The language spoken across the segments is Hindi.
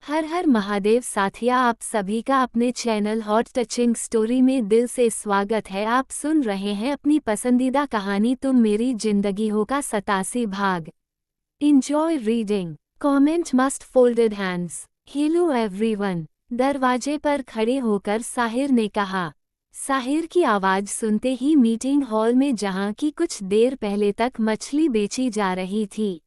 हर हर महादेव साथिया, आप सभी का अपने चैनल हॉट टचिंग स्टोरी में दिल से स्वागत है। आप सुन रहे हैं अपनी पसंदीदा कहानी तुम मेरी जिंदगी हो का 87 भाग। Enjoy reading. Comment must folded hands. Hello everyone. दरवाजे पर खड़े होकर साहिर ने कहा। साहिर की आवाज सुनते ही मीटिंग हॉल में, जहां की कुछ देर पहले तक मछली बेची जा रही थी,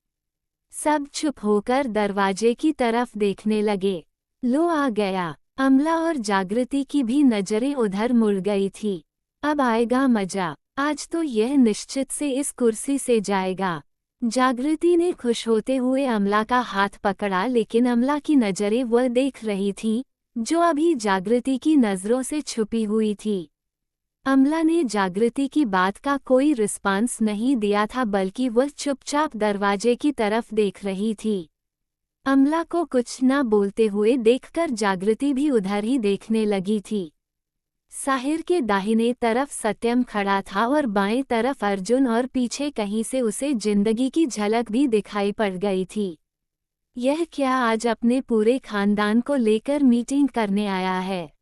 सब चुप होकर दरवाजे की तरफ देखने लगे। लो आ गया। अमला और जागृति की भी नजरें उधर मुड़ गई थी। अब आएगा मजा, आज तो यह निश्चित से इस कुर्सी से जाएगा। जागृति ने खुश होते हुए अमला का हाथ पकड़ा, लेकिन अमला की नजरें वह देख रही थी जो अभी जागृति की नजरों से छुपी हुई थी। अमला ने जागृति की बात का कोई रिस्पांस नहीं दिया था, बल्कि वह चुपचाप दरवाजे की तरफ देख रही थी। अमला को कुछ न बोलते हुए देखकर जागृति भी उधर ही देखने लगी थी। साहिर के दाहिने तरफ सत्यम खड़ा था और बाएं तरफ अर्जुन, और पीछे कहीं से उसे जिंदगी की झलक भी दिखाई पड़ गई थी। यह क्या आज अपने पूरे खानदान को लेकर मीटिंग करने आया है?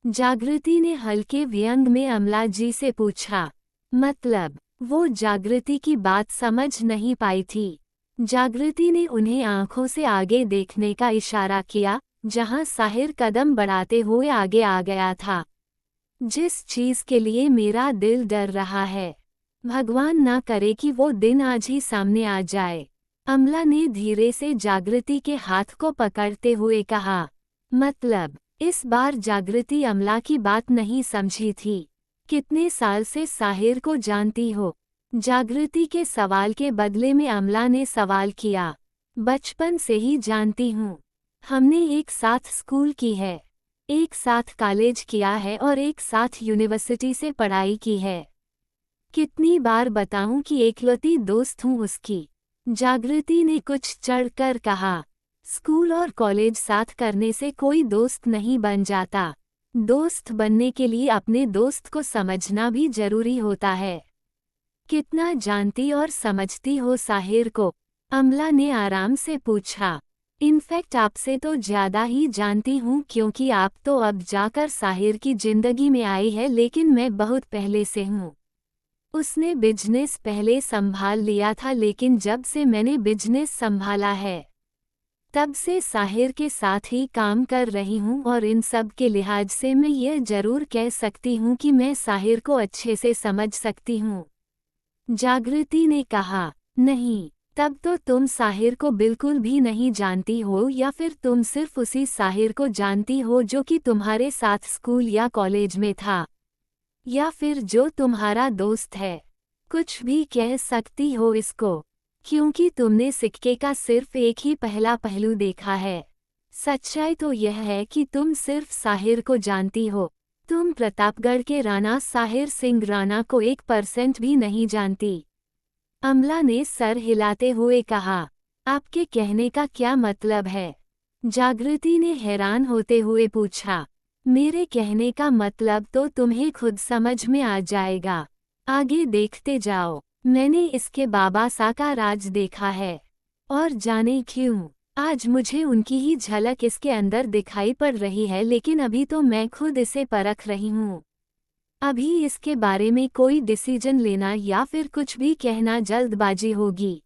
जागृति ने हल्के व्यंग में अमला जी से पूछा। मतलब? वो जागृति की बात समझ नहीं पाई थी। जागृति ने उन्हें आंखों से आगे देखने का इशारा किया, जहां साहिर कदम बढ़ाते हुए आगे आ गया था। जिस चीज के लिए मेरा दिल डर रहा है, भगवान ना करे कि वो दिन आज ही सामने आ जाए। अमला ने धीरे से जागृति के हाथ को पकड़ते हुए कहा। मतलब? इस बार जागृति अमला की बात नहीं समझी थी। कितने साल से साहिर को जानती हो? जागृति के सवाल के बदले में अमला ने सवाल किया। बचपन से ही जानती हूँ। हमने एक साथ स्कूल की है, एक साथ कॉलेज किया है और एक साथ यूनिवर्सिटी से पढ़ाई की है। कितनी बार बताऊं कि एकलौती दोस्त हूँ उसकी? जागृति ने कुछ चढ़कर कहा। स्कूल और कॉलेज साथ करने से कोई दोस्त नहीं बन जाता। दोस्त बनने के लिए अपने दोस्त को समझना भी जरूरी होता है। कितना जानती और समझती हो साहिर को? अमला ने आराम से पूछा। इनफैक्ट आपसे तो ज्यादा ही जानती हूँ, क्योंकि आप तो अब जाकर साहिर की जिंदगी में आई है, लेकिन मैं बहुत पहले से हूँ। उसने बिजनेस पहले संभाल लिया था, लेकिन जब से मैंने बिजनेस संभाला है तब से साहिर के साथ ही काम कर रही हूँ, और इन सब के लिहाज से मैं यह जरूर कह सकती हूँ कि मैं साहिर को अच्छे से समझ सकती हूँ। जागृति ने कहा। नहीं, तब तो तुम साहिर को बिल्कुल भी नहीं जानती हो, या फिर तुम सिर्फ उसी साहिर को जानती हो जो कि तुम्हारे साथ स्कूल या कॉलेज में था, या फिर जो तुम्हारा दोस्त है। कुछ भी कह सकती हो इसको, क्योंकि तुमने सिक्के का सिर्फ एक ही पहला पहलू देखा है। सच्चाई तो यह है कि तुम सिर्फ साहिर को जानती हो। तुम प्रतापगढ़ के राणा साहिर सिंह राणा को 1% भी नहीं जानती। अमला ने सर हिलाते हुए कहा। आपके कहने का क्या मतलब है? जागृति ने हैरान होते हुए पूछा। मेरे कहने का मतलब तो तुम्हें खुद समझ में आ जाएगा। आगे देखते जाओ। मैंने इसके बाबा सा का राज देखा है, और जाने क्यों आज मुझे उनकी ही झलक इसके अंदर दिखाई पड़ रही है, लेकिन अभी तो मैं खुद इसे परख रही हूँ। अभी इसके बारे में कोई डिसीजन लेना या फिर कुछ भी कहना जल्दबाजी होगी।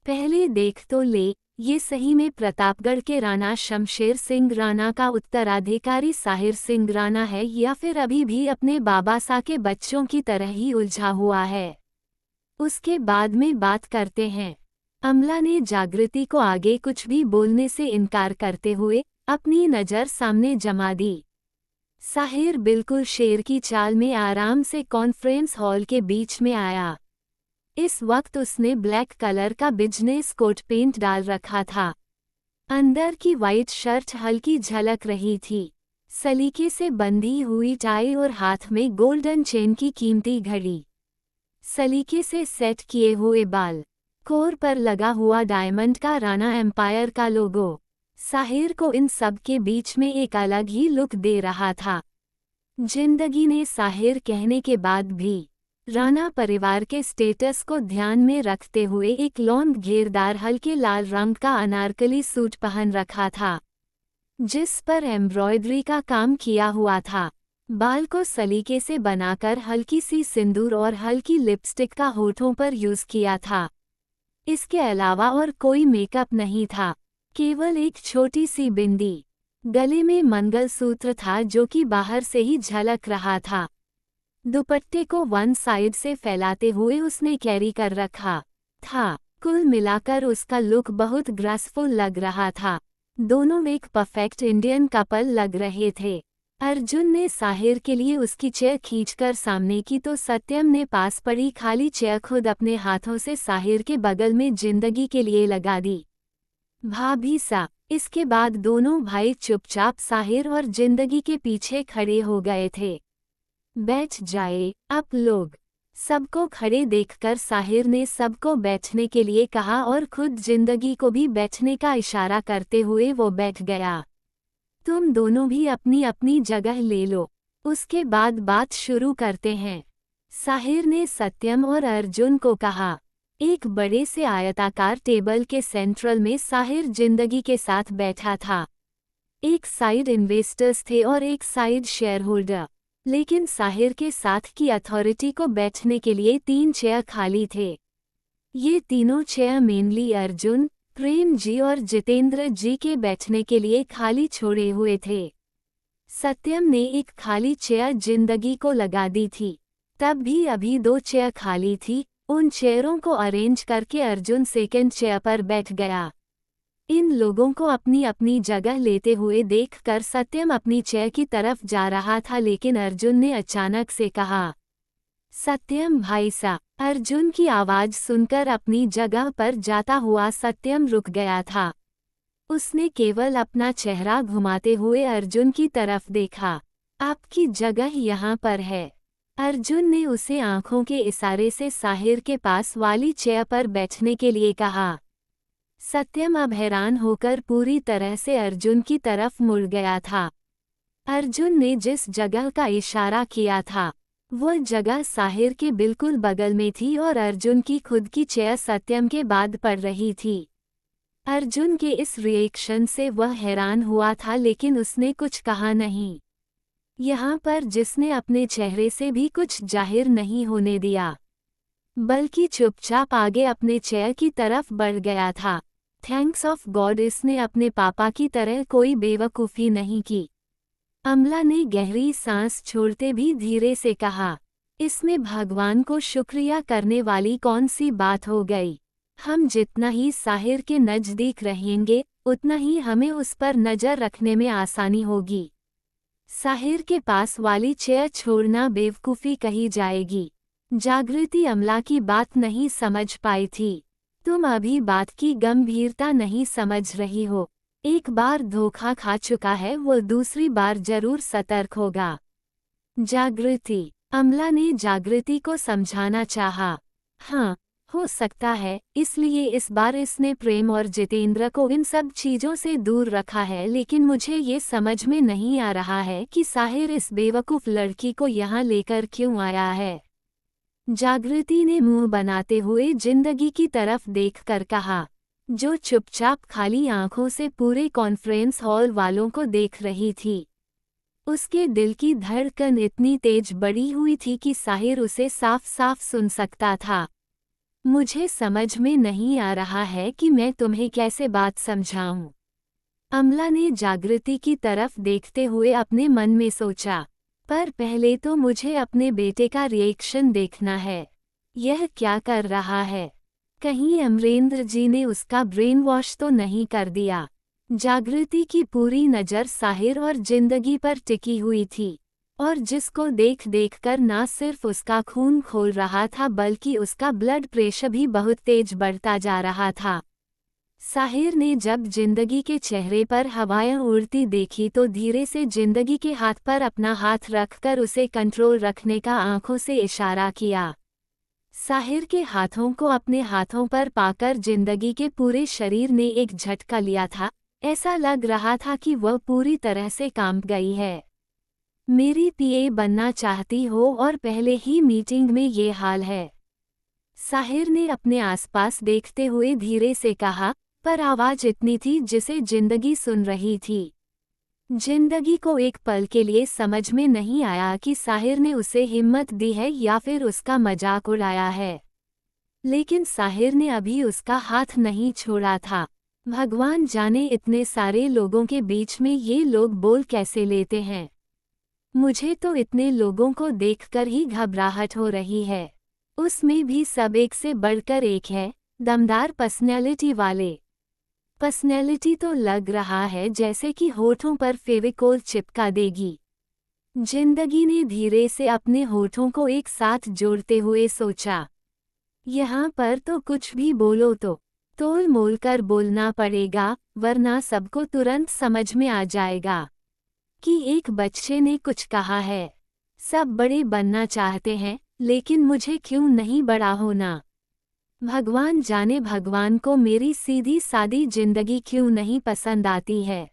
पहले देख तो ले, ये सही में प्रतापगढ़ के राणा शमशेर सिंह राणा का उत्तराधिकारी साहिर सिंह राणा है, या फिर अभी भी अपने बाबा सा के बच्चों की तरह ही उलझा हुआ है? उसके बाद में बात करते हैं। अमला ने जागृति को आगे कुछ भी बोलने से इनकार करते हुए अपनी नज़र सामने जमा दी। साहिर बिल्कुल शेर की चाल में आराम से कॉन्फ्रेंस हॉल के बीच में आया। इस वक्त उसने ब्लैक कलर का बिजनेस कोट पेंट डाल रखा था। अंदर की वाइट शर्ट हल्की झलक रही थी। सलीके से बंधी हुई टाई और हाथ में गोल्डन चेन की कीमती घड़ी। सलीके से सेट किए हुए बाल। कोर पर लगा हुआ डायमंड का राणा एम्पायर का लोगो साहिर को इन सब के बीच में एक अलग ही लुक दे रहा था। जिंदगी ने साहिर कहने के बाद भी राणा परिवार के स्टेटस को ध्यान में रखते हुए एक लॉन्ग घेरदार हल्के लाल रंग का अनारकली सूट पहन रखा था। जिस पर एम्ब्रॉयडरी का काम किया हुआ था। बाल को सलीके से बनाकर हल्की सी सिंदूर और हल्की लिपस्टिक का होठों पर यूज किया था। इसके अलावा और कोई मेकअप नहीं था, केवल एक छोटी सी बिंदी। गले में मंगलसूत्र था जो कि बाहर से ही झलक रहा था। दुपट्टे को वन साइड से फैलाते हुए उसने कैरी कर रखा था। कुल मिलाकर उसका लुक बहुत ग्रेसफुल लग रहा था। दोनों एक परफेक्ट इंडियन कपल लग रहे थे। अर्जुन ने साहिर के लिए उसकी चेयर खींचकर सामने की तो सत्यम ने पास पड़ी खाली चेयर खुद अपने हाथों से साहिर के बगल में जिंदगी के लिए लगा दी। भाभी सा। इसके बाद दोनों भाई चुपचाप साहिर और जिंदगी के पीछे खड़े हो गए थे। बैठ जाए आप लोग। सबको खड़े देखकर साहिर ने सबको बैठने के लिए कहा और खुद जिंदगी को भी बैठने का इशारा करते हुए वो बैठ गया। तुम दोनों भी अपनी अपनी जगह ले लो, उसके बाद बात शुरू करते हैं, साहिर ने सत्यम और अर्जुन को कहा। एक बड़े से आयताकार टेबल के सेंट्रल में साहिर जिंदगी के साथ बैठा था। एक साइड इन्वेस्टर्स थे और एक साइड शेयर होल्डर, लेकिन साहिर के साथ की अथॉरिटी को बैठने के लिए 3 चेयर खाली थे। ये तीनों चेयर मेनली अर्जुन, प्रेम जी और जितेंद्र जी के बैठने के लिए खाली छोड़े हुए थे। सत्यम ने एक खाली चेयर जिंदगी को लगा दी थी। तब भी अभी 2 चेयर खाली थी। उन चेयरों को अरेंज करके अर्जुन सेकंड चेयर पर बैठ गया। इन लोगों को अपनी अपनी जगह लेते हुए देखकर सत्यम अपनी चेयर की तरफ जा रहा था, लेकिन अर्जुन ने अचानक से कहा, सत्यम भाई सा। अर्जुन की आवाज सुनकर अपनी जगह पर जाता हुआ सत्यम रुक गया था। उसने केवल अपना चेहरा घुमाते हुए अर्जुन की तरफ देखा। आपकी जगह यहाँ पर है। अर्जुन ने उसे आंखों के इशारे से साहिर के पास वाली चेयर पर बैठने के लिए कहा। सत्यम अब हैरान होकर पूरी तरह से अर्जुन की तरफ मुड़ गया था। अर्जुन ने जिस जगह का इशारा किया था वह जगह साहिर के बिल्कुल बगल में थी और अर्जुन की खुद की चेयर सत्यम के बाद पड़ रही थी। अर्जुन के इस रिएक्शन से वह हैरान हुआ था, लेकिन उसने कुछ कहा नहीं। यहाँ पर जिसने अपने चेहरे से भी कुछ जाहिर नहीं होने दिया, बल्कि चुपचाप आगे अपने चेयर की तरफ बढ़ गया था। थैंक्स ऑफ गॉड इसने अपने पापा की तरह कोई बेवकूफ़ी नहीं की। अमला ने गहरी सांस छोड़ते भी धीरे से कहा, इसमें भगवान को शुक्रिया करने वाली कौन सी बात हो गई। हम जितना ही साहिर के नज़दीक रहेंगे उतना ही हमें उस पर नज़र रखने में आसानी होगी। साहिर के पास वाली चेयर छोड़ना बेवकूफ़ी कही जाएगी। जागृति अमला की बात नहीं समझ पाई थी। तुम अभी बात की गंभीरता नहीं समझ रही हो। एक बार धोखा खा चुका है वो दूसरी बार जरूर सतर्क होगा। जागृति। अमला ने जागृति को समझाना चाहा। हाँ, हो सकता है, इसलिए इस बार इसने प्रेम और जितेंद्र को इन सब चीज़ों से दूर रखा है, लेकिन मुझे ये समझ में नहीं आ रहा है कि साहिर इस बेवकूफ़ लड़की को यहाँ लेकर क्यों आया है। जागृति ने मुंह बनाते हुए जिंदगी की तरफ देखकर कहा, जो चुपचाप खाली आंखों से पूरे कॉन्फ्रेंस हॉल वालों को देख रही थी। उसके दिल की धड़कन इतनी तेज बढ़ी हुई थी कि साहिर उसे साफ साफ सुन सकता था। मुझे समझ में नहीं आ रहा है कि मैं तुम्हें कैसे बात समझाऊं। अमला ने जागृति की तरफ देखते हुए अपने मन में सोचा, पर पहले तो मुझे अपने बेटे का रिएक्शन देखना है। यह क्या कर रहा है? कहीं अमरेंद्र जी ने उसका ब्रेन वॉश तो नहीं कर दिया। जागृति की पूरी नज़र साहिर और जिंदगी पर टिकी हुई थी, और जिसको देख देखकर ना सिर्फ उसका खून खोल रहा था बल्कि उसका ब्लड प्रेशर भी बहुत तेज बढ़ता जा रहा था। साहिर ने जब जिंदगी के चेहरे पर हवाएं उड़ती देखी तो धीरे से जिंदगी के हाथ पर अपना हाथ रखकर उसे कंट्रोल रखने का आंखों से इशारा किया। साहिर के हाथों को अपने हाथों पर पाकर जिंदगी के पूरे शरीर ने एक झटका लिया था। ऐसा लग रहा था कि वह पूरी तरह से कांप गई है। मेरी पीए बनना चाहती हो और पहले ही मीटिंग में ये हाल है। साहिर ने अपने आसपास देखते हुए धीरे से कहा, पर आवाज इतनी थी जिसे जिंदगी सुन रही थी। जिंदगी को एक पल के लिए समझ में नहीं आया कि साहिर ने उसे हिम्मत दी है या फिर उसका मजाक उड़ाया है। लेकिन साहिर ने अभी उसका हाथ नहीं छोड़ा था। भगवान जाने इतने सारे लोगों के बीच में ये लोग बोल कैसे लेते हैं। मुझे तो इतने लोगों को देखकर ही घबराहट हो रही है। उसमें भी सब एक से बढ़कर एक है, दमदार पर्सनैलिटी वाले। पर्सनैलिटी तो लग रहा है जैसे कि होठों पर फेविकोल चिपका देगी। जिंदगी ने धीरे से अपने होठों को एक साथ जोड़ते हुए सोचा, यहाँ पर तो कुछ भी बोलो तो तोल मोल कर बोलना पड़ेगा, वरना सबको तुरंत समझ में आ जाएगा कि एक बच्चे ने कुछ कहा है। सब बड़े बनना चाहते हैं, लेकिन मुझे क्यों नहीं बड़ा होना। भगवान जाने भगवान को मेरी सीधी सादी जिंदगी क्यों नहीं पसंद आती है।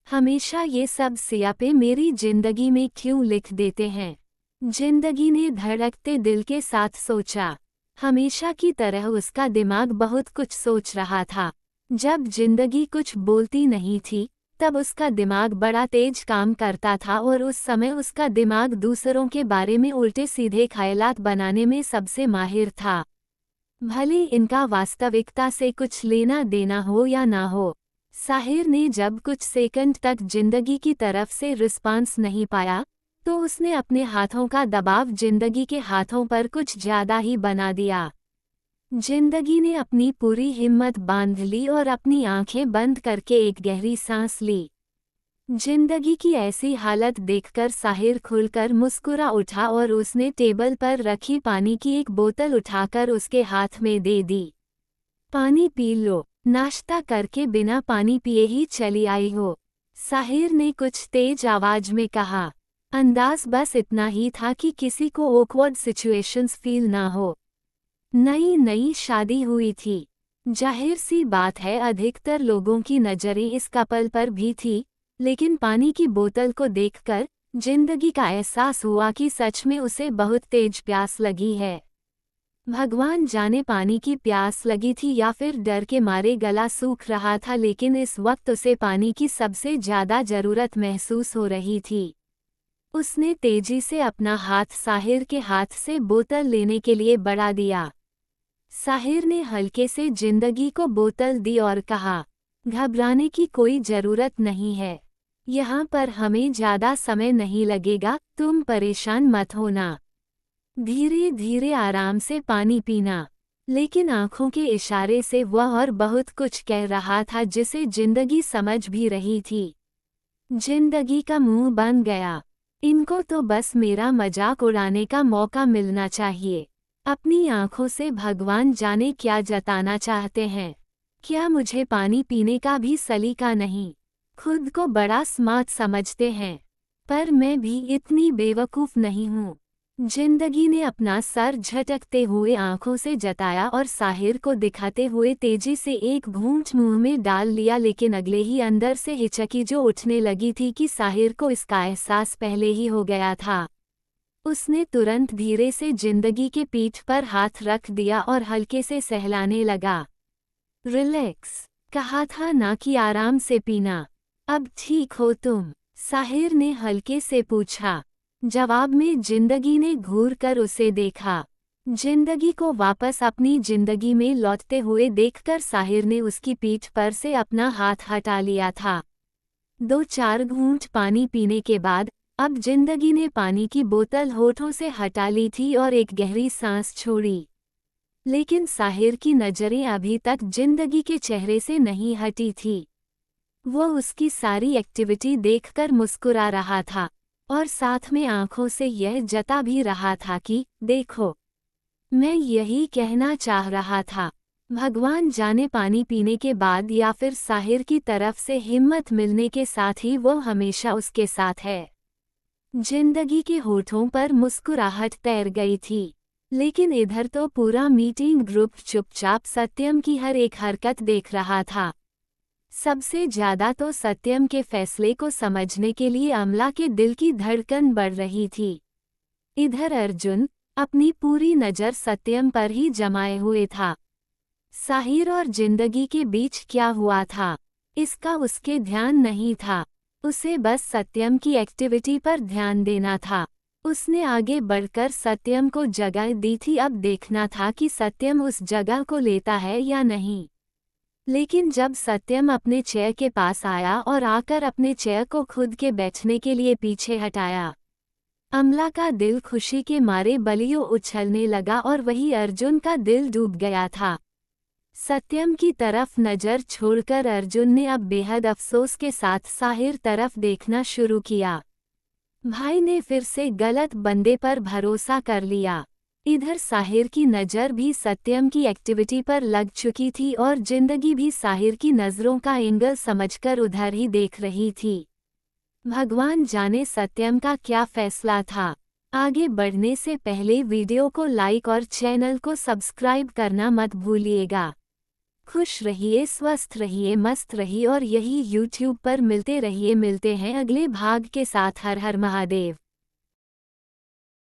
हमेशा ये सब सियापे मेरी जिंदगी में क्यों लिख देते हैं। जिंदगी ने धड़कते दिल के साथ सोचा। हमेशा की तरह उसका दिमाग बहुत कुछ सोच रहा था। जब जिंदगी कुछ बोलती नहीं थी, तब उसका दिमाग बड़ा तेज काम करता था और उस समय उसका दिमाग दूसरों के बारे में उल्टे सीधे ख्यालात बनाने में सबसे माहिर था। भले इनका वास्तविकता से कुछ लेना देना हो या ना हो। साहिर ने जब कुछ सेकंड तक जिंदगी की तरफ से रिस्पांस नहीं पाया, तो उसने अपने हाथों का दबाव जिंदगी के हाथों पर कुछ ज्यादा ही बना दिया। जिंदगी ने अपनी पूरी हिम्मत बांध ली और अपनी आंखें बंद करके एक गहरी सांस ली। जिंदगी की ऐसी हालत देखकर साहिर खुलकर मुस्कुरा उठा और उसने टेबल पर रखी पानी की एक बोतल उठाकर उसके हाथ में दे दी। पानी पी लो, नाश्ता करके बिना पानी पिए ही चली आई हो, साहिर ने कुछ तेज आवाज में कहा। अंदाज बस इतना ही था कि किसी को ऑकवर्ड सिचुएशंस फील ना हो। नई नई शादी हुई थी। जाहिर सी बात है अधिकतर लोगों की नजरें इस कपल पर भी थी, लेकिन पानी की बोतल को देखकर जिंदगी का एहसास हुआ कि सच में उसे बहुत तेज प्यास लगी है। भगवान जाने पानी की प्यास लगी थी या फिर डर के मारे गला सूख रहा था, लेकिन इस वक्त उसे पानी की सबसे ज्यादा जरूरत महसूस हो रही थी। उसने तेजी से अपना हाथ साहिर के हाथ से बोतल लेने के लिए बढ़ा दिया। साहिर ने हल्के से जिंदगी को बोतल दी और कहा, घबराने की कोई जरूरत नहीं है, यहाँ पर हमें ज्यादा समय नहीं लगेगा, तुम परेशान मत होना। धीरे धीरे आराम से पानी पीना। लेकिन आंखों के इशारे से वह और बहुत कुछ कह रहा था जिसे जिंदगी समझ भी रही थी। जिंदगी का मुंह बन गया। इनको तो बस मेरा मजाक उड़ाने का मौका मिलना चाहिए। अपनी आंखों से भगवान जाने क्या जताना चाहते हैं। क्या मुझे पानी पीने का भी सलीका नहीं। खुद को बड़ा स्मार्ट समझते हैं, पर मैं भी इतनी बेवकूफ़ नहीं हूँ। जिंदगी ने अपना सर झटकते हुए आंखों से जताया और साहिर को दिखाते हुए तेजी से एक घूंट मुंह में डाल लिया, लेकिन अगले ही अंदर से हिचकी जो उठने लगी थी कि साहिर को इसका एहसास पहले ही हो गया था। उसने तुरंत धीरे से जिंदगी के पीठ पर हाथ रख दिया और हल्के से सहलाने लगा। रिलैक्स, कहा था ना कि आराम से पीना। अब ठीक हो तुम? साहिर ने हल्के से पूछा। जवाब में जिंदगी ने घूर कर उसे देखा। जिंदगी को वापस अपनी जिंदगी में लौटते हुए देखकर साहिर ने उसकी पीठ पर से अपना हाथ हटा लिया था। 2-4 घूंट पानी पीने के बाद अब जिंदगी ने पानी की बोतल होठों से हटा ली थी और एक गहरी सांस छोड़ी। लेकिन साहिर की नजरें अभी तक जिंदगी के चेहरे से नहीं हटी थी। वो उसकी सारी एक्टिविटी देखकर मुस्कुरा रहा था और साथ में आंखों से यह जता भी रहा था कि देखो, मैं यही कहना चाह रहा था। भगवान जाने पानी पीने के बाद या फिर साहिर की तरफ से हिम्मत मिलने के साथ ही वो हमेशा उसके साथ है। जिंदगी के होठों पर मुस्कुराहट तैर गई थी, लेकिन इधर तो पूरा मीटिंग ग्रुप चुपचाप सत्यम की हर एक हरकत देख रहा था। सबसे ज्यादा तो सत्यम के फैसले को समझने के लिए अमला के दिल की धड़कन बढ़ रही थी। इधर अर्जुन अपनी पूरी नज़र सत्यम पर ही जमाए हुए था। साहिर और जिंदगी के बीच क्या हुआ था, इसका उसके ध्यान नहीं था। उसे बस सत्यम की एक्टिविटी पर ध्यान देना था। उसने आगे बढ़कर सत्यम को जगह दी थी, अब देखना था कि सत्यम उस जगह को लेता है या नहीं। लेकिन जब सत्यम अपने चेयर के पास आया और आकर अपने चेयर को खुद के बैठने के लिए पीछे हटाया, अमला का दिल खुशी के मारे बलियों उछलने लगा और वही अर्जुन का दिल डूब गया था। सत्यम की तरफ नज़र छोड़कर अर्जुन ने अब बेहद अफसोस के साथ साहिर तरफ देखना शुरू किया। भाई ने फिर से गलत बंदे पर भरोसा कर लिया। इधर साहिर की नज़र भी सत्यम की एक्टिविटी पर लग चुकी थी और जिंदगी भी साहिर की नज़रों का एंगल समझकर उधर ही देख रही थी। भगवान जाने सत्यम का क्या फैसला था। आगे बढ़ने से पहले वीडियो को लाइक और चैनल को सब्सक्राइब करना मत भूलिएगा। खुश रहिए, स्वस्थ रहिए, मस्त रहिए और यही YouTube पर मिलते रहिए। मिलते हैं अगले भाग के साथ। हर हर महादेव।